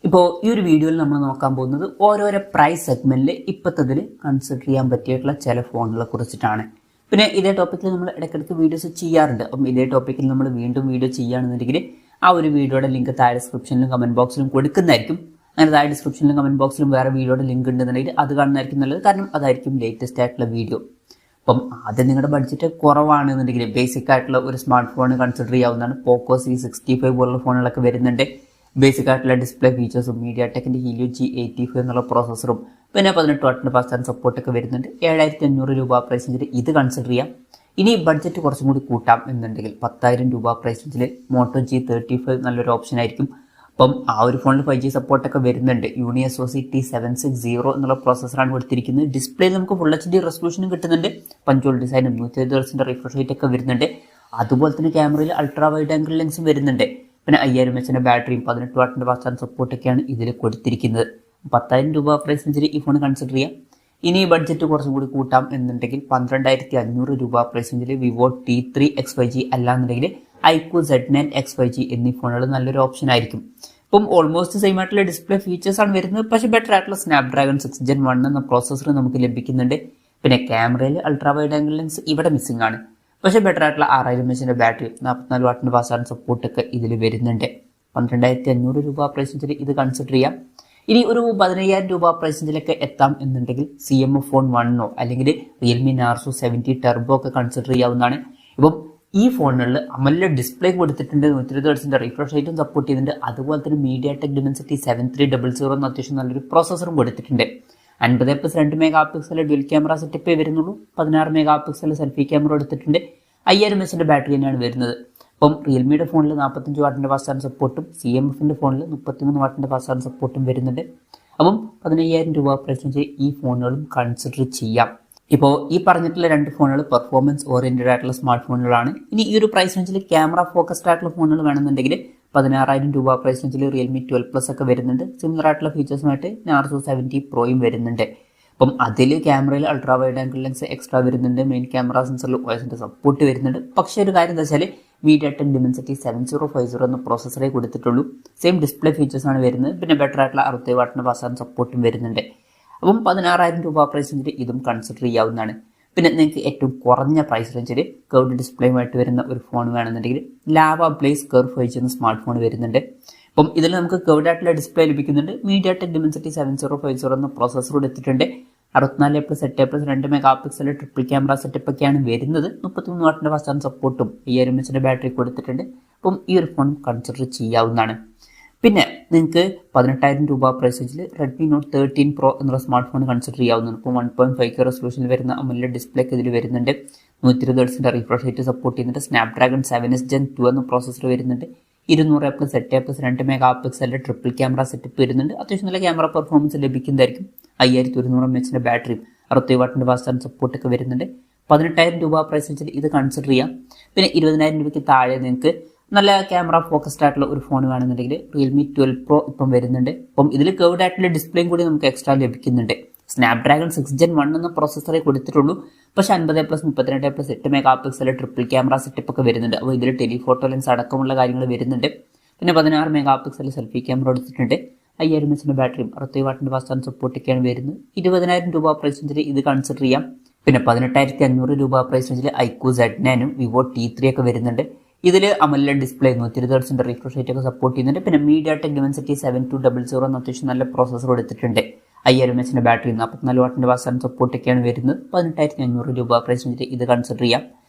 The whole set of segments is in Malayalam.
ഇപ്പോൾ ഈ ഒരു വീഡിയോയിൽ നമ്മൾ നോക്കാൻ പോകുന്നത് ഓരോരോ പ്രൈസ് സെഗ്മെന്റിൽ ഇപ്പോഴത്തതിൽ കൺസിഡർ ചെയ്യാൻ പറ്റിയിട്ടുള്ള ചില ഫോണുകളെ കുറിച്ചിട്ടാണ്. പിന്നെ ഇതേ ടോപ്പിക്കിൽ നമ്മൾ ഇടയ്ക്കിടയ്ക്ക് വീഡിയോസ് ചെയ്യാറുണ്ട്. അപ്പം ഇതേ ടോപ്പിക്കിൽ നമ്മൾ വീണ്ടും വീഡിയോ ചെയ്യുകയാണെന്നുണ്ടെങ്കിൽ ആ ഒരു വീഡിയോയുടെ ലിങ്ക് താഴെ ഡിസ്ക്രിപ്ഷനിലും കമന്റ് ബോക്സിലും കൊടുക്കുന്നതായിരിക്കും. അങ്ങനെ താഴെ ഡിസ്ക്രിപ്ഷനിലും കമന്റ് ബോക്സിലും വേറെ വീഡിയോയുടെ ലിങ്ക് ഉണ്ടെന്നുണ്ടെങ്കിൽ അത് കാണുന്നതായിരിക്കും നല്ലത്. കാരണം അതായിരിക്കും ലേറ്റസ്റ്റ് ആയിട്ടുള്ള വീഡിയോ. അപ്പം ആദ്യം നിങ്ങളുടെ ബഡ്ജറ്റ് കുറവാണെന്നുണ്ടെങ്കിൽ ബേസിക് ആയിട്ടുള്ള ഒരു സ്മാർട്ട് ഫോൺ കൺസിഡർ ചെയ്യാവുന്നതാണ്. പോക്കോ C65 പോലുള്ള ഫോണുകളൊക്കെ വരുന്നുണ്ട്. ബേസിക് ആയിട്ടുള്ള ഡിസ്പ്ലേ ഫീച്ചേഴ്സും മീഡിയാടെക്കിന്റെ ഹീലിയോ G85 എന്നുള്ള പ്രോസസ്സറും പിന്നെ 18 വാട്ടിന്റെ ഫാസ്റ്റ് ചാർജ് സപ്പോർട്ടൊക്കെ വരുന്നുണ്ട്. 7500 രൂപ പ്രൈസ് റേഞ്ചിൽ ഇത് കൺസിഡർ ചെയ്യാം. ഇനി ബഡ്ജറ്റ് കുറച്ചും കൂടി കൂട്ടാം എന്നുണ്ടെങ്കിൽ 10,000 രൂപ പ്രൈസ് റേഞ്ചിൽ മോട്ടോ G35 നല്ലൊരു ഓപ്ഷൻ ആയിരിക്കും. അപ്പം ആ ഒരു ഫോണിൽ 5G സപ്പോർട്ടൊക്കെ വരുന്നുണ്ട്. UniSoC T760 എന്നുള്ള പ്രോസസ്സറാണ് കൊടുത്തിരിക്കുന്നത്. ഡിസ്പ്ലേയിൽ നമുക്ക് ഫുൾ HD റെസൊല്യൂഷനും കിട്ടുന്നുണ്ട്. പഞ്ചോൾ ഡിസൈനും 120 Hz റിഫ്രഷ് റേറ്റ് ഒക്കെ വരുന്നുണ്ട്. അതുപോലെ തന്നെ ക്യാമറയിൽ അൾട്രാ വൈഡ് ആംഗിൾ ലെൻസും വരുന്നുണ്ട്. പിന്നെ 5000 mAh ബാറ്ററിയും 18 വാട്ടിന്റെ ഫാസ്റ്റ് ചാർജ് സപ്പോർട്ടൊക്കെയാണ് ഇതിൽ കൊടുത്തിരിക്കുന്നത്. 10,000 രൂപ പ്രൈസ് റേഞ്ചിൽ ഈ ഫോൺ കൺസിഡർ ചെയ്യാം. ഇനി ബഡ്ജറ്റ് കുറച്ചും കൂടി കൂട്ടാം എന്നുണ്ടെങ്കിൽ 12,500 രൂപ പ്രൈസ് റേഞ്ചിൽ വിവോ T3 X5G അല്ലാന്നുണ്ടെങ്കിൽ iQOO Z9 X5G എന്നീ ഫോണുകൾ നല്ലൊരു ഓപ്ഷൻ ആയിരിക്കും. ഇപ്പം ഓൾമോസ്റ്റ് സെയിം ആയിട്ടുള്ള ഡിസ്പ്ലേ ഫീച്ചേഴ്സ് ആണ് വരുന്നത്. പക്ഷേ ബെറ്റർ ആയിട്ടുള്ള സ്നാപ്ഡ്രാഗൺ 6 Gen 1 എന്ന പ്രോസസ്സർ നമുക്ക് ലഭിക്കുന്നുണ്ട്. പിന്നെ ക്യാമറയിൽ അൾട്രാ വൈഡ് ആംഗിൾ ലെൻസ് ഇവിടെ മിസ്സിംഗ് ആണ്. പക്ഷേ ബെറ്റർ ആയിട്ടുള്ള 6000 mAh ബാറ്ററി 44 വാട്ടിന്റെ ഫാസ്റ്റ് ചാർജ് സപ്പോർട്ടൊക്കെ ഇതിൽ വരുന്നുണ്ട്. 12,500 രൂപ പ്രൈസ് റേഞ്ചിൽ ഇത് കൺസിഡർ ചെയ്യാം. ഇനി ഒരു 15,000 രൂപ പ്രൈസ് റേഞ്ചിലൊക്കെ എത്താം എന്നുണ്ടെങ്കിൽ CMF Phone 1 അല്ലെങ്കിൽ Realme Narzo 70 Turbo ഒക്കെ കൺസിഡർ ചെയ്യാവുന്നതാണ്. ഇപ്പം ഈ ഫോണുകളിൽ AMOLED ഡിസ്പ്ലേ കൊടുത്തിട്ടുണ്ട്. 120 Hz റിഫ്രഷ് റേറ്റും സപ്പോർട്ട് ചെയ്യുന്നുണ്ട്. അതുപോലെ തന്നെ MediaTek Dimensity 7300 എന്ന അത്യാവശ്യം നല്ലൊരു പ്രോസസ്സറും കൊടുത്തിട്ടുണ്ട്. 50+2 മെഗാ പിക്സൽ ഡ്യുവൽ ക്യാമറ സെറ്റപ്പേ വരുന്നുള്ളൂ. 16 മെഗാ പിക്സൽ സെൽഫി ക്യാമറ എടുത്തിട്ടുണ്ട്. 5000 mAh ബാറ്ററി തന്നെയാണ് വരുന്നത്. അപ്പം റിയൽമിയുടെ ഫോണിൽ 45 വാട്ടിന്റെ ഫാസ്റ്റ് ചാർജ് സപ്പോർട്ടും CMFന്റെ ഫോണിൽ 33 വാട്ടിന്റെ ഫാസ്റ്റ് ചാർജ് സപ്പോർട്ടും വരുന്നുണ്ട്. അപ്പം 15,000 രൂപ പ്രൈസ് റേഞ്ചിൽ ഈ ഫോണുകളും കൺസിഡർ ചെയ്യാം. ഇപ്പോൾ ഈ പറഞ്ഞിട്ടുള്ള രണ്ട് ഫോണുകൾ പെർഫോമൻസ് ഓറിയന്റഡ് ആയിട്ടുള്ള സ്മാർട്ട് ഫോണുകളാണ്. ഇനി ഈ ഒരു പ്രൈസ് റേഞ്ചിൽ ക്യാമറ ഫോക്കസ്ഡ് ആയിട്ടുള്ള ഫോണുകൾ വേണമെന്നുണ്ടെങ്കിൽ 16,000 രൂപ പ്രൈസ് റേഞ്ചിൽ Realme 12+ ഒക്കെ വരുന്നുണ്ട്. സിമിലർ ആയിട്ടുള്ള ഫീച്ചേഴ്സുമായിട്ട് Narzo 70 Proയും വരുന്നുണ്ട്. അപ്പം അതിൽ ക്യാമറയിൽ ultra wide angle lens extra വരുന്നുണ്ട്. മെയിൻ ക്യാമറ സെൻസറിൽ OISന്റെ സപ്പോർട്ട് വരുന്നുണ്ട്. പക്ഷേ ഒരു കാര്യം എന്താ വെച്ചാൽ MediaTek Dimensity 7050 എന്ന പ്രോസസ്സറേ കൊടുത്തിട്ടുള്ളൂ. സെയിം ഡിസ്പ്ലേ ഫീച്ചേഴ്സ് ആണ് വരുന്നത്. പിന്നെ ബെറ്റർ ആയിട്ടുള്ള 60 വാട്ടിന്റെ ഫാസ്റ്റ് ചാർജ് സപ്പോർട്ടും വരുന്നുണ്ട്. അപ്പം 16,000 രൂപ പ്രൈസ് റേഞ്ചിൽ ഇതും കൺസിഡർ ചെയ്യാവുന്നതാണ്. പിന്നെ നിങ്ങൾക്ക് ഏറ്റവും കുറഞ്ഞ പ്രൈസ് റേഞ്ചിൽ കർവ്ഡ് ഡിസ്പ്ലേയുമായിട്ട് വരുന്ന ഒരു ഫോൺ വേണമെന്നുണ്ടെങ്കിൽ Lava Blaze Curve 5G എന്ന സ്മാർട്ട് ഫോൺ വരുന്നുണ്ട്. അപ്പം ഇതിൽ നമുക്ക് കർവ്ഡ് ആയിട്ടുള്ള ഡിസ്പ്ലേ ലഭിക്കുന്നുണ്ട്. MediaTek Dimensity 7050 എന്ന പ്രോസസ്സർ എടുത്തിട്ടുണ്ട്. 64+8+2 mega pixel triple camera setup ഒക്കെയാണ് വരുന്നത്. 33 വാട്ടിന്റെ ഫാസ്റ്റ് ചാർജ് സപ്പോർട്ടും 5000 mAh ബാറ്ററി കൊടുത്തിട്ടുണ്ട്. അപ്പം ഈ ഒരു ഫോൺ കൺസിഡർ ചെയ്യാവുന്നതാണ്. പിന്നെ നിങ്ങൾക്ക് 18,000 രൂപ പ്രൈസ് റേഞ്ചിൽ Redmi Note 13 Pro എന്നുള്ള സ്മാർട്ട് ഫോൺ കൺസിഡർ ചെയ്യാവുന്നതാണ്. ഇപ്പോൾ 1.5K റെസൊല്യൂഷനിൽ വരുന്ന AMOLED ഡിസ്പ്ലേ ഒക്കെ ഇതിൽ വരുന്നുണ്ട്. 120 Hz റിഫ്രഷ് റേറ്റ് സപ്പോർട്ട് ചെയ്യുന്നുണ്ട്. Snapdragon 7S Gen 2 എന്ന പ്രോസസ്സർ വരുന്നുണ്ട്. 200+8+2 മെഗാ പിക്സലിന്റെ ട്രിപ്പിൾ ക്യാമറ സെറ്റപ്പ് വരുന്നുണ്ട്. അത്യാവശ്യം നല്ല ക്യാമറ പെർഫോമൻസ് ലഭിക്കുന്നതായിരിക്കും. 5100 mAh ബാറ്ററിയും 60 വാട്ടിന്റെ ഫാസ്റ്റ് ചാർജ് സപ്പോർട്ട് ഒക്കെ വരുന്നുണ്ട്. 18,000 രൂപ പ്രൈസ് റേഞ്ചിൽ ഇത് കൺസിഡർ ചെയ്യാം. പിന്നെ 20,000 രൂപയ്ക്ക് താഴെ നിങ്ങൾക്ക് നല്ല ക്യാമറ ഫോക്കസ്ഡ് ആയിട്ടുള്ള ഒരു ഫോൺ വേണമെന്നുണ്ടെങ്കിൽ Realme 12 Pro ഇപ്പം വരുന്നുണ്ട്. അപ്പം ഇതിൽ കർവ്ഡ് ആയിട്ടുള്ള ഡിസ്പ്ലേയും കൂടി നമുക്ക് എക്സ്ട്രാ ലഭിക്കുന്നുണ്ട്. Snapdragon 6 Gen 1 എന്ന പ്രോസസ്സറേ കൊടുത്തിട്ടുള്ളൂ. പക്ഷേ 50+32+8 mega pixel triple camera setup ഒക്കെ വരുന്നുണ്ട്. അപ്പോൾ ഇതിൽ ടെലിഫോട്ടോ ലെൻസ് അടക്കമുള്ള കാര്യങ്ങൾ വരുന്നുണ്ട്. പിന്നെ 16 മെഗാ പിക്സൽ സെൽഫി ക്യാമറ എടുത്തിട്ടുണ്ട്. 5000 mAh ബാറ്ററിയും 60 വാട്ടിന്റെ ഫാസ്റ്റ് ചാർജ് സപ്പോർട്ടൊക്കെയാണ് വരുന്നത്. 20,000 രൂപ പ്രൈസ് റേഞ്ചിൽ ഇത് കൺസിഡർ ചെയ്യാം. പിന്നെ 18,500 രൂപ പ്രൈസ് റേഞ്ചിൽ iQOO Z9 വിവോ T3 ഒക്കെ വരുന്നുണ്ട്. ഇതിൽ AMOLED display 120 Hz refresh rate ഒക്കെ സപ്പോർട്ട് ചെയ്യുന്നുണ്ട്. പിന്നെ MediaTek Dimensity 7200 എന്ന അത്യാവശ്യം നല്ല പ്രോസസ്സർ എടുത്തിട്ടുണ്ട്. 5000 mAh ബാറ്ററി 44 വാട്ടിന്റെ ഫാസ്റ്റ് ചാർജ് സപ്പോർട്ട് ഒക്കെയാണ് വരുന്നത്. 18,500 രൂപ പ്രൈസ് റേഞ്ചിൽ ഇത് കൺസിഡർ ചെയ്യാം.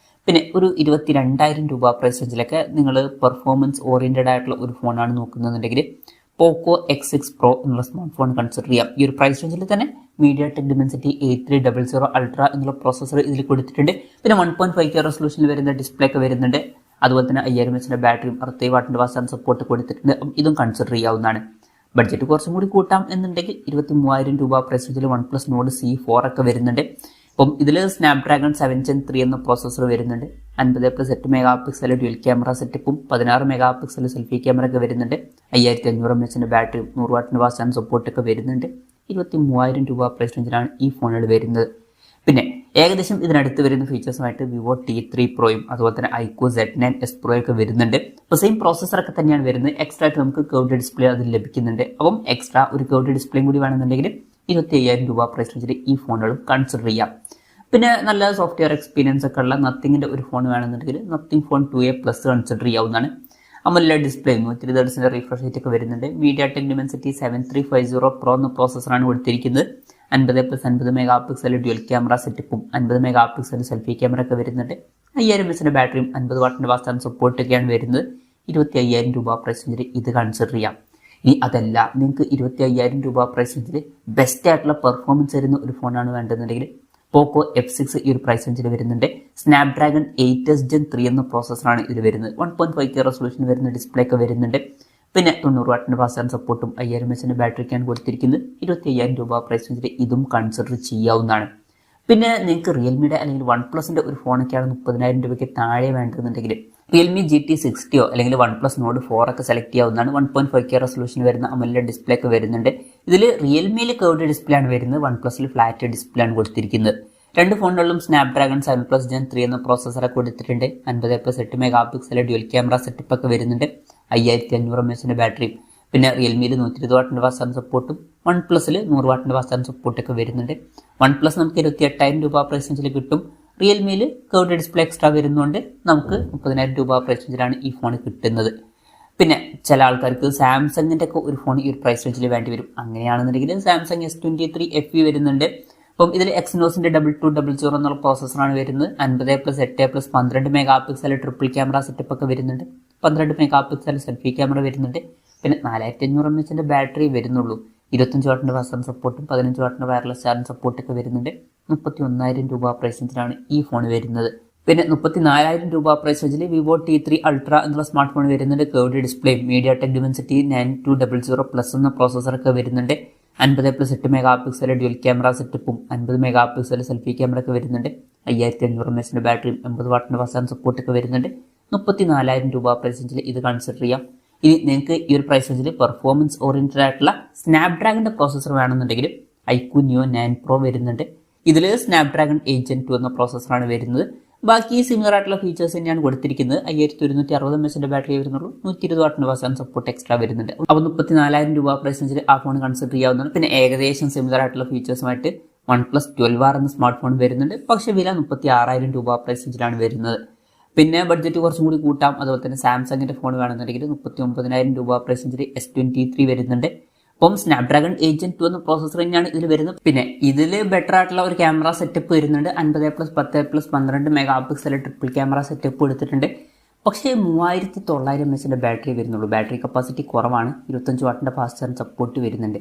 പിന്നെ ഒരു 22,000 രൂപ പ്രൈസ് റേഞ്ചിലൊക്കെ നിങ്ങൾ പെർഫോമൻസ് ഓറിയന്റഡ് ആയിട്ടുള്ള ഒരു ഫോണാണ് നോക്കുന്നതെന്നുണ്ടെങ്കിൽ Poco X6 Pro എന്നുള്ള സ്മാർട്ട് ഫോൺ കൺസിഡർ ചെയ്യാം. ഈ ഒരു പ്രൈസ് റേഞ്ചിൽ തന്നെ MediaTek Dimensity 8300 Ultra എന്നുള്ള പ്രോസസ്സർ ഇതിൽ കൊടുത്തിട്ടുണ്ട്. പിന്നെ 1.5K റെസൊല്യൂഷനിൽ വരുന്ന ഡിസ്പ്ലേ ഒക്കെ വരുന്നുണ്ട്. അതുപോലെ തന്നെ 5000 mAh ബാറ്ററിയും 60 വാട്ടിന്റെ ഫാസ്റ്റ് ചാർജ് സപ്പോർട്ട് കൊടുത്തിട്ടുണ്ട്. ഇതും കൺസിഡർ ചെയ്യാവുന്നതാണ്. ബഡ്ജറ്റ് കുറച്ചും കൂടി കൂട്ടാം എന്നുണ്ടെങ്കിൽ 23,000 രൂപ പ്രൈസ് റേഞ്ചിൽ OnePlus Nord C4 ഒക്കെ വരുന്നുണ്ട്. അപ്പം ഇതിൽ Snapdragon 7 Gen 3 എന്ന പ്രോസസ്സർ വരുന്നുണ്ട്. 50+8 മെഗാ പിക്സൽ ഡ്യുവൽ ക്യാമറ സെറ്റപ്പും 16 മെഗാ പിക്സൽ സെൽഫി ക്യാമറ ഒക്കെ വരുന്നുണ്ട്. 5500 mAh ബാറ്ററിയും 100 വാട്ടിന്റെ ഫാസ്റ്റ് ചാർജ് സപ്പോർട്ട് ഒക്കെ വരുന്നുണ്ട്. 23,000 രൂപ പ്രൈസ് റേഞ്ചിലാണ് ഈ ഫോണുകൾ വരുന്നത്. പിന്നെ ഏകദേശം ഇതിനടുത്ത് വരുന്ന ഫീച്ചേഴ്സുമായിട്ട് വിവോ T3 പ്രോയും അതുപോലെ തന്നെ iQOO Z9s Pro ഒക്കെ വരുന്നുണ്ട്. അപ്പോൾ സെയിം പ്രോസസ്സറൊക്കെ തന്നെയാണ് വരുന്നത്. എക്സ്ട്രാ ആയിട്ട് നമുക്ക് കർവ്ഡ് ഡിസ്പ്ലേ അതിൽ ലഭിക്കുന്നുണ്ട്. അപ്പം എക്സ്ട്രാ ഒരു കർവ്ഡ് ഡിസ്പ്ലേയും കൂടി വേണമെന്നുണ്ടെങ്കിൽ 25,000 രൂപ പ്രൈസ് റേഞ്ചിൽ ഈ ഫോണുകളും കൺസിഡർ ചെയ്യാം. പിന്നെ നല്ല സോഫ്റ്റ്വെയർ എക്സ്പീരിയൻസ് ഒക്കെ ഉള്ള നത്തിങ്ങിൻ്റെ ഒരു ഫോൺ വേണമെന്നുണ്ടെങ്കിൽ nothing phone 2A Plus consider ചെയ്യാവുന്നതാണ്. AMOLED display 120 Hz refresh rate ഒക്കെ വരുന്നുണ്ട്. MediaTek Dimensity 7350 Pro എന്ന പ്രോസസ്സറാണ് കൊടുത്തിരിക്കുന്നത്. 50+50 മെഗാ പിക്സൽ ഡ്യുവൽ ക്യാമറ സെറ്റപ്പും 50 മെഗാ പിക്സൽ സെൽഫി ക്യാമറ ഒക്കെ വരുന്നുണ്ട്. 5000 mAh ബാറ്ററിയും 50 വാട്ടിൻ്റെ ഫാസ്റ്റ് ചാർജിംഗ് സപ്പോർട്ടൊക്കെയാണ് വരുന്നത്. 25,000 രൂപ പ്രൈസ് റേഞ്ചിൽ ഇത് കൺസിഡർ ചെയ്യാം. ഇനി അതല്ല നിങ്ങൾക്ക് 25,000 രൂപ പ്രൈസ് റേഞ്ചിൽ ബെസ്റ്റ് ആയിട്ടുള്ള പെർഫോമൻസ് തരുന്ന ഒരു ഫോണാണ് വേണ്ടതെന്നുണ്ടെങ്കിൽ പോക്കോ F6 ഈ ഒരു പ്രൈസ് റേഞ്ചിൽ വരുന്നുണ്ട്. സ്നാപ്ഡ്രാഗൺ 8s Gen 3 എന്ന പ്രോസസ്സറാണ് ഇതിൽ വരുന്നത്. 1.5K റെസൊല്യൂഷൻ വരുന്ന ഡിസ്പ്ലേ ഒക്കെ വരുന്നുണ്ട്. പിന്നെ 90 വാട്ടിൻ്റെ ഫാസ്റ്റ് ചാർജിംഗ് സപ്പോർട്ടും 5000 mAh ബാറ്ററിക്കാണ് കൊടുത്തിരിക്കുന്നത്. 25,000 രൂപ പ്രൈസ് റേഞ്ചിൽ ഇതും കൺസിഡർ ചെയ്യാവുന്നതാണ്. പിന്നെ നിങ്ങൾക്ക് റിയൽമിയുടെ അല്ലെങ്കിൽ OnePlusന്റെ ഒരു ഫോണൊക്കെയാണ് 30,000 രൂപയ്ക്ക് താഴെ വേണ്ടതെന്നുണ്ടെങ്കിൽ റിയൽമി GT60 അല്ലെങ്കിൽ OnePlus Nord 4 ഒക്കെ സെലക്ട് ചെയ്യാവുന്നതാണ്. 1.5K റെസൊല്യൂഷൻ വരുന്ന AMOLED ഡിസ്പ്ലേ ഒക്കെ വരുന്നുണ്ട്. ഇതിൽ റിയൽമിയിൽ കർവ്ഡ് ഡിസ്പ്ലേ ആണ് വരുന്നത്. OnePlusൽ ഫ്ലാറ്റ് ഡിസ്പ്ലേ ആണ് കൊടുത്തിരിക്കുന്നത്. രണ്ട് ഫോണുകളിലും സ്നാപ്ഡ്രാഗൺ 7+ Gen 3 എന്ന പ്രോസസ്സറൊക്കെ കൊടുത്തിട്ടുണ്ട്. 50+8 mega pixel dual camera setup ഒക്കെ വരുന്നുണ്ട്. 5500 mAh ബാറ്ററിയും പിന്നെ റിയൽമിയിൽ 120 വാട്ടിൻ്റെ ഫാസ്റ്റ് ചാർജിംഗ് സപ്പോർട്ടും OnePlusൽ 100 വാട്ടിൻ്റെ ഫാസ്റ്റ് ചാർജിംഗ് സപ്പോർട്ടൊക്കെ വരുന്നുണ്ട്. OnePlus നമുക്ക് 28,000 രൂപ പ്രൈസ് റേഞ്ചിൽ കിട്ടും. റിയൽമിയിൽ കർവ്ഡ് ഡിസ്പ്ലേ എക്സ്ട്രാ വരുന്നതുകൊണ്ട് നമുക്ക് 30,000 രൂപ പ്രൈസ് റേഞ്ചിലാണ് ഈ ഫോൺ കിട്ടുന്നത്. പിന്നെ ചില ആൾക്കാർക്ക് സാംസങ്ങിൻ്റെ ഒക്കെ ഒരു ഫോൺ ഈ ഒരു പ്രൈസ് റേഞ്ചിൽ വേണ്ടി വരും. അങ്ങനെയാണെന്നുണ്ടെങ്കിൽ സാംസങ് S23 FE വരുന്നുണ്ട്. അപ്പം ഇതിൽ എക്സിനോസിൻ്റെ 2200 എന്നുള്ള പ്രോസസ്സറാണ് വരുന്നത്. 50+8 12 mega pixel triple camera setup ഒക്കെ വരുന്നുണ്ട്. 12 മെഗാ പിക്സൽ സെൽഫി ക്യാമറ വരുന്നുണ്ട്. പിന്നെ 4500 mAh ബാറ്ററി വരുന്നുള്ളൂ. 25 വാട്ടിൻ്റെ ഫാസ്റ്റ് ചാർജിംഗ് സപ്പോർട്ടും 15 വാട്ടിൻ്റെ വയർലെസ് ചാർജിംഗ് സപ്പോർട്ടൊക്കെ വരുന്നുണ്ട്. 31,000 രൂപ പ്രൈസ് റേഞ്ചിലാണ് ഈ ഫോൺ വരുന്നത്. പിന്നെ 34,000 രൂപ പ്രൈസ് റേഞ്ചിൽ വിവോ T3 Ultra എന്നുള്ള സ്മാർട്ട് ഫോൺ വരുന്നുണ്ട്. Curved display MediaTek Dimensity 9200 Plus എന്ന പ്രോസസ്സറൊക്കെ വരുന്നുണ്ട്. 50+8 മെഗാ പിക്സൽ ഡ്യുവൽ ക്യാമറ സെറ്റപ്പും 50 മെഗാ പിക്സൽ സെൽഫി ക്യാമറ ഒക്കെ വരുന്നുണ്ട്. 5500 mAh ബാറ്ററിയും 80 വാട്ടിൻ്റെ ഫാസ്റ്റ് ചാർജിംഗ് സപ്പോർട്ടൊക്കെ വരുന്നുണ്ട്. 34,000 രൂപ പ്രൈസ് റേഞ്ചിൽ ഇത് കൺസിഡർ ചെയ്യാം. ഇനി നിങ്ങൾക്ക് ഈ ഒരു പ്രൈസ് റേഞ്ചിൽ പെർഫോമൻസ് ഓറിയൻറ്റഡ് ആയിട്ടുള്ള സ്നാപ്ഡ്രാഗണിൻ്റെ പ്രോസസ്സർ വേണമെന്നുണ്ടെങ്കിൽ iQOO Neo 9 Pro വരുന്നുണ്ട്. ഇതിൽ സ്നാപ്ഡ്രാഗൺ 8 Gen 2 എന്ന പ്രോസസ്സറാണ് വരുന്നത്. ബാക്കി സിമിലർ ആയിട്ടുള്ള ഫീച്ചേഴ്സ് തന്നെയാണ് കൊടുത്തിരിക്കുന്നത്. 5160 mAh ബാറ്ററി വരുന്നുള്ളൂ. 120 വാട്ടിൻ്റെ ഫാസ്റ്റ് ചാർജിംഗ് സപ്പോർട്ട് എക്സ്ട്രാ വരുന്നുണ്ട്. അപ്പോൾ 34,000 രൂപ പ്രൈസ് റേഞ്ചിൽ ആ ഫോൺ കൺസിഡർ ചെയ്യാവുന്നതാണ്. പിന്നെ ഏകദേശം സിമിലർ ആയിട്ടുള്ള ഫീച്ചേഴ്സുമായിട്ട് OnePlus 12R എന്ന സ്മാർട്ട് ഫോൺ വരുന്നുണ്ട്. പക്ഷേ വില 36,000 രൂപ പ്രൈസ് റേഞ്ചിലാണ് വരുന്നത്. പിന്നെ ബഡ്ജറ്റ് കുറച്ചും കൂടി കൂട്ടാം. അതുപോലെ തന്നെ സാംസങ്ങിൻ്റെ ഫോൺ വേണമെന്നുണ്ടെങ്കിൽ 39,000 രൂപ പ്രൈസ് റേഞ്ചിൽ S23 വരുന്നുണ്ട്. അപ്പം സ്നാപ്ഡ്രാഗൺ 8 Gen 2 എന്ന പ്രോസസ്സർ തന്നെയാണ് ഇതിൽ വരുന്നത്. പിന്നെ ഇതിൽ ബെറ്റർ ആയിട്ടുള്ള ഒരു ക്യാമറ സെറ്റപ്പ് വരുന്നുണ്ട്. 50+10+12 mega pixel triple camera setup എടുത്തിട്ടുണ്ട്. പക്ഷേ 3900 mAh ബാറ്ററി വരുന്നുള്ളൂ. ബാറ്ററി കപ്പാസിറ്റി കുറവാണ്. 25 വാട്ടിൻ്റെ ഫാസ്റ്റ് ചാർജിംഗ് സപ്പോർട്ട് വരുന്നുണ്ട്.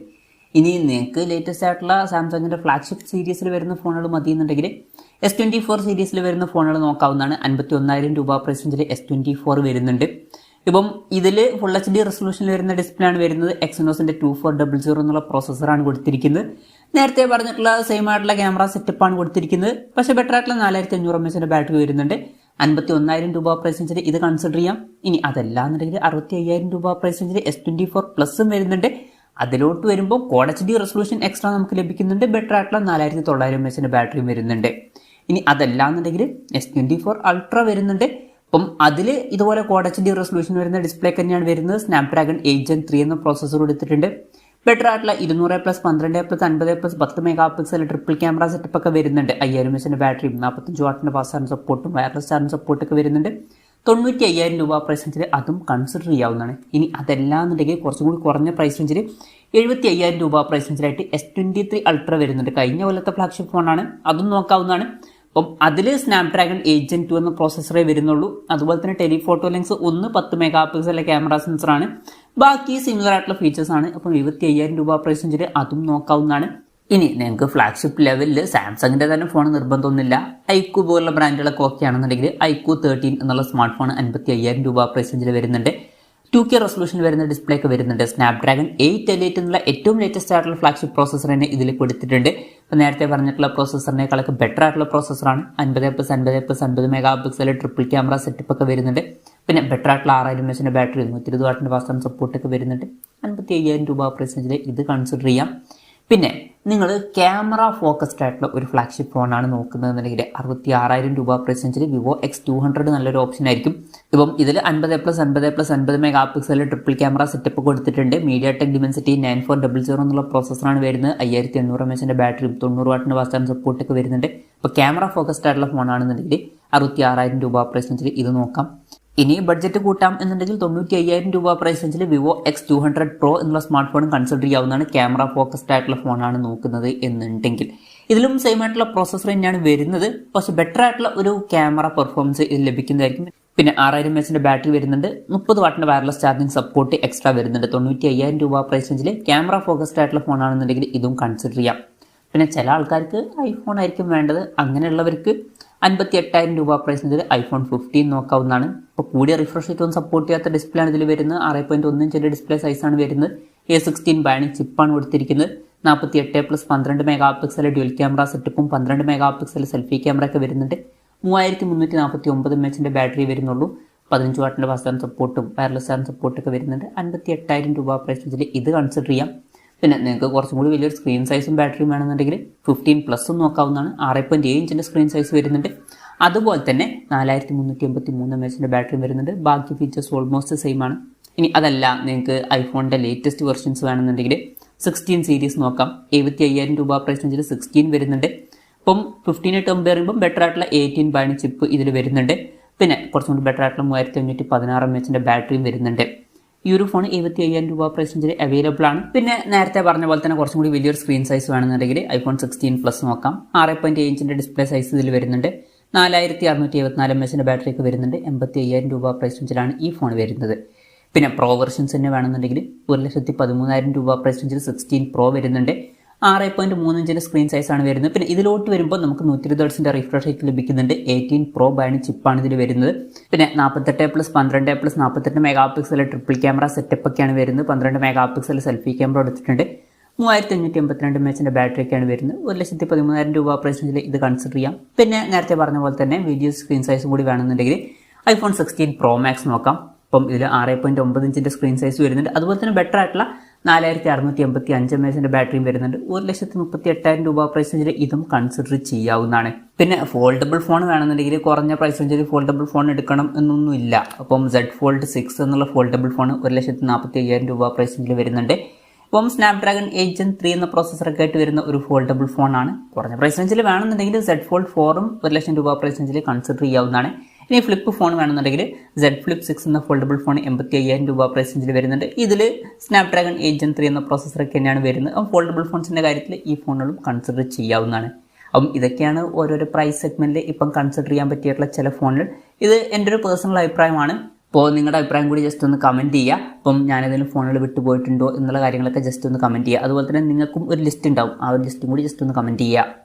ഇനി നിങ്ങൾക്ക് ലേറ്റസ്റ്റ് ആയിട്ടുള്ള സാംസങ്ങിൻ്റെ ഫ്ലാഗ്ഷിപ്പ് സീരീസിൽ വരുന്ന ഫോണുകൾ മതിയെന്നുണ്ടെങ്കിൽ S24 സീരീസിൽ വരുന്ന ഫോണുകൾ നോക്കാവുന്നതാണ്. 51,000 രൂപ പ്രൈസ് റേഞ്ചിൽ S24 വരുന്നുണ്ട്. ഇപ്പം ഇതിൽ ഫുൾ HD റെസൊല്യൂഷനിൽ വരുന്ന ഡിസ്പ്ലേ ആണ് വരുന്നത്. എക്സിനോസിൻ്റെ 2400 എന്നുള്ള പ്രോസസ്സറാണ് കൊടുത്തിരിക്കുന്നത്. നേരത്തെ പറഞ്ഞിട്ടുള്ള സെയിം ആയിട്ടുള്ള ക്യാമറ സെറ്റപ്പാണ് കൊടുത്തിരിക്കുന്നത്. പക്ഷേ ബെറ്റർ ആയിട്ടുള്ള 4500 mAh ബാറ്ററി വരുന്നുണ്ട്. 51,000 രൂപ പ്രൈസ് റേഞ്ചിൽ ഇത് കൺസിഡർ ചെയ്യാം. ഇനി അതല്ല എന്നുണ്ടെങ്കിൽ 65,000 രൂപ പ്രൈസ് റേഞ്ചിൽ S24 പ്ലസും വരുന്നുണ്ട്. അതിലോട്ട് വരുമ്പോൾ Quad HD റെസൊല്യൂഷൻ എക്സ്ട്രാ നമുക്ക് ലഭിക്കുന്നുണ്ട്. ബെറ്റർ ആയിട്ടുള്ള 4900 mAh ബാറ്ററിയും വരുന്നുണ്ട്. ഇനി അതല്ല എന്നുണ്ടെങ്കിൽ S24 Ultra വരുന്നുണ്ട്. അപ്പം അതിൽ ഇതുപോലെ Quad HD റെസൊല്യൂഷൻ വരുന്ന ഡിസ്പ്ലേ തന്നെയാണ് വരുന്നത്. സ്നാപ്ഡ്രാഗൺ 8 Gen 3 എന്ന പ്രോസസ്സർ കൊടുത്തിട്ടുണ്ട്. ബെറ്റർ ആയിട്ടുള്ള 200+12+10 mega pixel triple camera setup ഒക്കെ വരുന്നുണ്ട്. 5000 mAh ബാറ്ററിയും 45 വാട്ടിൻ്റെ ഫാസ്റ്റ് ചാർജിംഗ് സപ്പോർട്ടും വയർലെസ് ചാർജിംഗ് സപ്പോർട്ടൊക്കെ വരുന്നുണ്ട്. 95,000 രൂപ പ്രൈസ് റേഞ്ചിൽ അതും കൺസിഡർ ചെയ്യാവുന്നതാണ്. ഇനി അതല്ല എന്നുണ്ടെങ്കിൽ കുറച്ചും കൂടി കുറഞ്ഞ പ്രൈസ് റേഞ്ചിൽ 75,000 രൂപ പ്രൈസ് റേഞ്ചിലായിട്ട് S23 Ultra വരുന്നുണ്ട്. കഴിഞ്ഞ കൊല്ലത്തെ ഫ്ലാഗ്ഷിപ്പ് ഫോണാണ്. അതും നോക്കാവുന്നതാണ്. അപ്പം അതിൽ സ്നാപ്ഡ്രാഗൺ 8 Gen 2 എന്ന പ്രോസസ്സറേ വരുന്നുള്ളൂ. അതുപോലെ തന്നെ ടെലിഫോട്ടോ ലെൻസ് 10 മെഗാ പിക്സലിലെ ക്യാമറ സെൻസറാണ്. ബാക്കി സിമിലർ ആയിട്ടുള്ള ഫീച്ചേഴ്സ് ആണ്. അപ്പം 75,000 രൂപ പ്രൈസ് റേഞ്ചിൽ അതും നോക്കാവുന്നതാണ്. ഇനി നിങ്ങൾക്ക് ഫ്ലാഗ്ഷിപ്പ് ലെവലിൽ സാംസങ്ങിൻ്റെ തന്നെ ഫോൺ നിർബന്ധമൊന്നുമില്ല. iQOO പോലുള്ള ബ്രാൻഡുകളൊക്കെ ഓക്കെ ആണെന്നുണ്ടെങ്കിൽ iQOO 13 എന്നുള്ള സ്മാർട്ട് ഫോൺ 55,000 രൂപ പ്രൈസ് റേഞ്ചിൽ വരുന്നുണ്ട്. 2K റെസൊല്യൂഷൻ വരുന്ന ഡിസ്പ്ലേ ഒക്കെ വരുന്നുണ്ട്. സ്നാപ്ഡ്രാഗൺ 8 എന്നുള്ള ഏറ്റവും ലേറ്റസ്റ്റ് ആയിട്ടുള്ള ഫ്ലാഗ്ഷിപ്പ് പ്രോസസ്സർ തന്നെ ഇതിൽ കൊടുത്തിട്ടുണ്ട്. അപ്പോൾ നേരത്തെ പറഞ്ഞിട്ടുള്ള പ്രോസസ്സറിനേക്കാളൊക്കെ ബെറ്റർ ആയിട്ടുള്ള പ്രോസസ്സറാണ്. 50+50+50 mega pixel triple camera setup ഒക്കെ വരുന്നുണ്ട്. പിന്നെ ബെറ്റർ ആയിട്ടുള്ള 6000 mAh ബാറ്ററി 120 വാട്ടിൻ്റെ ഫാസ്റ്റ് ചാർജിംഗ് സപ്പോർട്ടൊക്കെ വരുന്നുണ്ട്. 55,000 രൂപ പ്രൈസ് റേഞ്ചിൽ ഇത് കൺസിഡർ ചെയ്യാം. പിന്നെ നിങ്ങൾ ക്യാമറ ഫോക്കസ്ഡ് ആയിട്ടുള്ള ഒരു ഫ്ലാഗ്ഷിപ്പ് ഫോണാണ് നോക്കുന്നതെന്നുണ്ടെങ്കിൽ 66,000 രൂപ പ്രൈസ് റേഞ്ചിൽ വിവോ X200 നല്ലൊരു ഓപ്ഷൻ ആയിരിക്കും. ഇപ്പം ഇതിൽ 50+50+50 mega pixel triple camera setup കൊടുത്തിട്ടുണ്ട്. MediaTek Dimensity 9400 എന്നുള്ള പ്രോസസ്സറാണ് വരുന്നത്. 5800 mAh ബാറ്ററിയും 90 വാട്ടിന്റെ ഫാസ്റ്റ് ചാർജ് സപ്പോർട്ടൊക്കെ വരുന്നുണ്ട്. ഇപ്പോൾ ക്യാമറ ഫോക്കസ്ഡ് ആയിട്ടുള്ള ഫോണാണെന്നുണ്ടെങ്കിൽ 66,000 രൂപ പ്രൈസ് റേഞ്ചിൽ ഇത് നോക്കാം. ഇനി ബഡ്ജറ്റ് കൂട്ടാം എന്നുണ്ടെങ്കിൽ 95,000 രൂപ പ്രൈസ് റേഞ്ചിൽ വിവോ X200 Pro എന്നുള്ള സ്മാർട്ട് ഫോൺ കൺസിഡർ ചെയ്യാവുന്നതാണ്. ക്യാമറ ഫോക്കസ്ഡ് ആയിട്ടുള്ള ഫോണാണ് നോക്കുന്നത് എന്നുണ്ടെങ്കിൽ ഇതിലും സെയിം ആയിട്ടുള്ള പ്രോസസ്സർ തന്നെയാണ് വരുന്നത്. പക്ഷെ ബെറ്റർ ആയിട്ടുള്ള ഒരു ക്യാമറ പെർഫോമൻസ് ഇത് ലഭിക്കുന്നതായിരിക്കും. പിന്നെ 6000 mAh ബാറ്ററി വരുന്നുണ്ട്. 30 വാട്ടിന്റെ വയർലെസ് ചാർജിങ് സപ്പോർട്ട് എക്സ്ട്രാ വരുന്നുണ്ട്. 95,000 രൂപ പ്രൈസ് റേഞ്ചിൽ ക്യാമറ ഫോക്കസ്ഡ് ആയിട്ടുള്ള ഫോണാണെന്നുണ്ടെങ്കിൽ ഇതും കൺസിഡർ ചെയ്യാം. പിന്നെ ചില ആൾക്കാർക്ക് ഐഫോൺ ആയിരിക്കും വേണ്ടത്. അങ്ങനെയുള്ളവർക്ക് 58,000 രൂപ പ്രൈസ് റേഞ്ചിൽ iPhone 15 നോക്കാവുന്നതാണ്. ഇപ്പോൾ കൂടിയ റിഫ്രഷ് റേറ്റ് ഒന്നും സപ്പോർട്ട് ചെയ്യാത്ത ഡിസ്പ്ലേ ആണ് ഇതിൽ വരുന്നത്. 6.1 ഇഞ്ചിന്റെ ഡിസ്പ്ലേ സൈസാണ് വരുന്നത്. A16 ബയോണിക് ചിപ്പാണ് കൊടുത്തിരിക്കുന്നത്. 48+12 മെഗാ പിക്സൽ ഡ്യുവൽ ക്യാമറ സെറ്റപ്പും 12 മെഗാ പിക്സൽ സെൽഫി ക്യാമറ ഒക്കെ വരുന്നുണ്ട്. 3349 mAh ബാറ്ററി വരുന്നുള്ളൂ. 15 വാട്ടിന്റെ ഫാസ്റ്റ് ചാർജ് സപ്പോർട്ടും വയർലെസ് ചാർജ് സപ്പോർട്ടൊക്കെ വരുന്നുണ്ട്. 58,000 രൂപ പ്രൈസ് റേഞ്ചിൽ ഇത് കൺസിഡർ ചെയ്യാം. പിന്നെ നിങ്ങൾക്ക് കുറച്ചും കൂടി വലിയൊരു സ്ക്രീൻ സൈസും ബാറ്ററിയും വേണമെന്നുണ്ടെങ്കിൽ 15+ നോക്കാവുന്നതാണ്. 6.7 ഇഞ്ചിന്റെ സ്ക്രീൻ സൈസ് വരുന്നുണ്ട്. അതുപോലെ തന്നെ 4383 mAh ബാറ്ററി വരുന്നുണ്ട്. ബാക്കി ഫീച്ചേഴ്സ് ഓൾമോസ്റ്റ് സെയിം ആണ്. ഇനി അതല്ല നിങ്ങൾക്ക് ഐഫോണിന്റെ ലേറ്റസ്റ്റ് വെർഷൻസ് വേണമെന്നുണ്ടെങ്കിൽ 16 സീരീസ് നോക്കാം. 75,000 രൂപ പ്രൈസ് റേഞ്ചിൽ 16 വരുന്നുണ്ട്. ഇപ്പം 15 കമ്പയർ ചെയ്യുമ്പോൾ ബെറ്റർ ആയിട്ടുള്ള 18 ബയോണിക് ചിപ്പ് ഇതിൽ വരുന്നുണ്ട്. പിന്നെ കുറച്ചും കൂടി ബെറ്റർ ആയിട്ടുള്ള 3516 mAh ബാറ്ററിയും വരുന്നുണ്ട്. ഈ ഒരു ഫോൺ 75,000 രൂപ പ്രൈസ് റേഞ്ചിൽ അവൈലബിൾ ആണ്. പിന്നെ നേരത്തെ പറഞ്ഞ പോലെ തന്നെ കുറച്ചും കൂടി വലിയൊരു സ്ക്രീൻ സൈസ് വേണമെന്നുണ്ടെങ്കിൽ iPhone 16+ നോക്കാം. 6.7 ഇഞ്ചിന്റെ ഡിസ്പ്ലേ സൈസ് ഇതിൽ വരുന്നുണ്ട്. 4674 mAh ബാറ്ററി ഒക്കെ വരുന്നുണ്ട്. 85,000 രൂപ പ്രൈസ് റേഞ്ചിലാണ് ഈ ഫോൺ വരുന്നത്. പിന്നെ പ്രോ വെർഷൻസ് തന്നെ വേണമെന്നുണ്ടെങ്കിൽ 1,13,000 രൂപ പ്രൈസ് റേഞ്ചിൽ 16 Pro വരുന്നുണ്ട്. 6.3 ഇഞ്ചിന്റെ സ്ക്രീൻ സൈസാണ് വരുന്നത്. പിന്നെ ഇതിലോട്ട് വരുമ്പോൾ നമുക്ക് 120 Hz റിഫ്രഷ് റേറ്റ് ലഭിക്കുന്നുണ്ട്. 18 Pro ബയോണിക് ചിപ്പാണ് ഇതിൽ വരുന്നത്. പിന്നെ 48+12+48 mega pixel triple camera setup ഒക്കെയാണ് വരുന്നത്. 12 മെഗാ പിക്സൽ സെൽഫി ക്യാമറ എടുത്തിട്ടുണ്ട്. 3582 mAh ബാറ്ററി ഒക്കെയാണ് വരുന്നത്. 1,13,000 രൂപ പ്രൈസ് റേഞ്ചിൽ ഇത് കൺസിഡർ ചെയ്യാം. പിന്നെ നേരത്തെ പറഞ്ഞ പോലെ തന്നെ വീഡിയോ സ്ക്രീൻ സൈസും കൂടി വേണമെന്നുണ്ടെങ്കിൽ iPhone 16 Pro Max നോക്കാം. അപ്പം ഇതിൽ 6.9 ഇഞ്ചിന്റെ സ്ക്രീൻ സൈസ് വരുന്നുണ്ട്. അതുപോലെ തന്നെ ബെറ്റർ ആയിട്ടുള്ള 4685 mAh ബാറ്ററിയും വരുന്നുണ്ട്. 1,38,000 രൂപ പ്രൈസ് റേഞ്ചിൽ ഇതും കൺസിഡർ ചെയ്യാവുന്നതാണ്. പിന്നെ ഫോൾഡബിൾ ഫോൺ വേണമെന്നുണ്ടെങ്കിൽ കുറഞ്ഞ പ്രൈസ് റേഞ്ചിൽ ഫോൾഡബിൾ ഫോൺ എടുക്കണം എന്നൊന്നുമില്ല. അപ്പം Z Fold 6 എന്നുള്ള ഫോൾഡബിൾ ഫോൺ 1,45,000 രൂപ പ്രൈസ് റേഞ്ചിൽ വരുന്നുണ്ട്. ഇപ്പം Snapdragon 8 Gen 3 എന്ന പ്രോസസ്സറൊക്കെ ആയിട്ട് വരുന്ന ഒരു ഫോൾഡബിൾ ഫോണാണ്. കുറഞ്ഞ പ്രൈസ് റേഞ്ചിൽ വേണമെന്നുണ്ടെങ്കിൽ Z Fold 4ഉം 1,00,000 രൂപ പ്രൈസ് റേഞ്ചിൽ കൺസിഡർ ചെയ്യാവുന്നതാണ്. ഇനി ഫ്ലിപ്പ് ഫോൺ വേണമെന്നുണ്ടെങ്കിൽ Z Flip 6 എന്ന ഫോൾഡബിൾ ഫോൺ 85,000 രൂപ പ്രൈസ് റേഞ്ചിൽ വരുന്നുണ്ട്. ഇതിൽ Snapdragon 8 Gen 3 എന്ന പ്രോസസ്സറൊക്കെ തന്നെയാണ് വരുന്നത്. അപ്പം ഫോൾഡബിൾ ഫോൺസിന്റെ കാര്യത്തിൽ ഈ ഫോണുകളും കൺസിഡർ ചെയ്യാവുന്നതാണ്. അപ്പം ഇതൊക്കെയാണ് ഓരോരോ പ്രൈസ് സെഗ്മെന്റിൽ ഇപ്പം കൺസിഡർ ചെയ്യാൻ പറ്റിയിട്ടുള്ള ചില ഫോണുകൾ. ഇത് എൻ്റെ ഒരു പേഴ്സണൽ അഭിപ്രായമാണ്. അപ്പോൾ നിങ്ങളുടെ അഭിപ്രായം കൂടി ജസ്റ്റ് ഒന്ന് കമൻറ്റ് ചെയ്യുക. അപ്പം ഞാനേതെങ്കിലും ഫോണുകൾ വിട്ടുപോയിട്ടുണ്ടോ എന്നുള്ള കാര്യങ്ങളൊക്കെ ജസ്റ്റ് ഒന്ന് കമൻറ്റ് ചെയ്യുക. അതുപോലെ തന്നെ നിങ്ങൾക്കും ഒരു ലിസ്റ്റ് ഉണ്ടാവും. ആ ഒരു ലിസ്റ്റും കൂടി ജസ്റ്റ് ഒന്ന് കമൻറ്റ് ചെയ്യുക.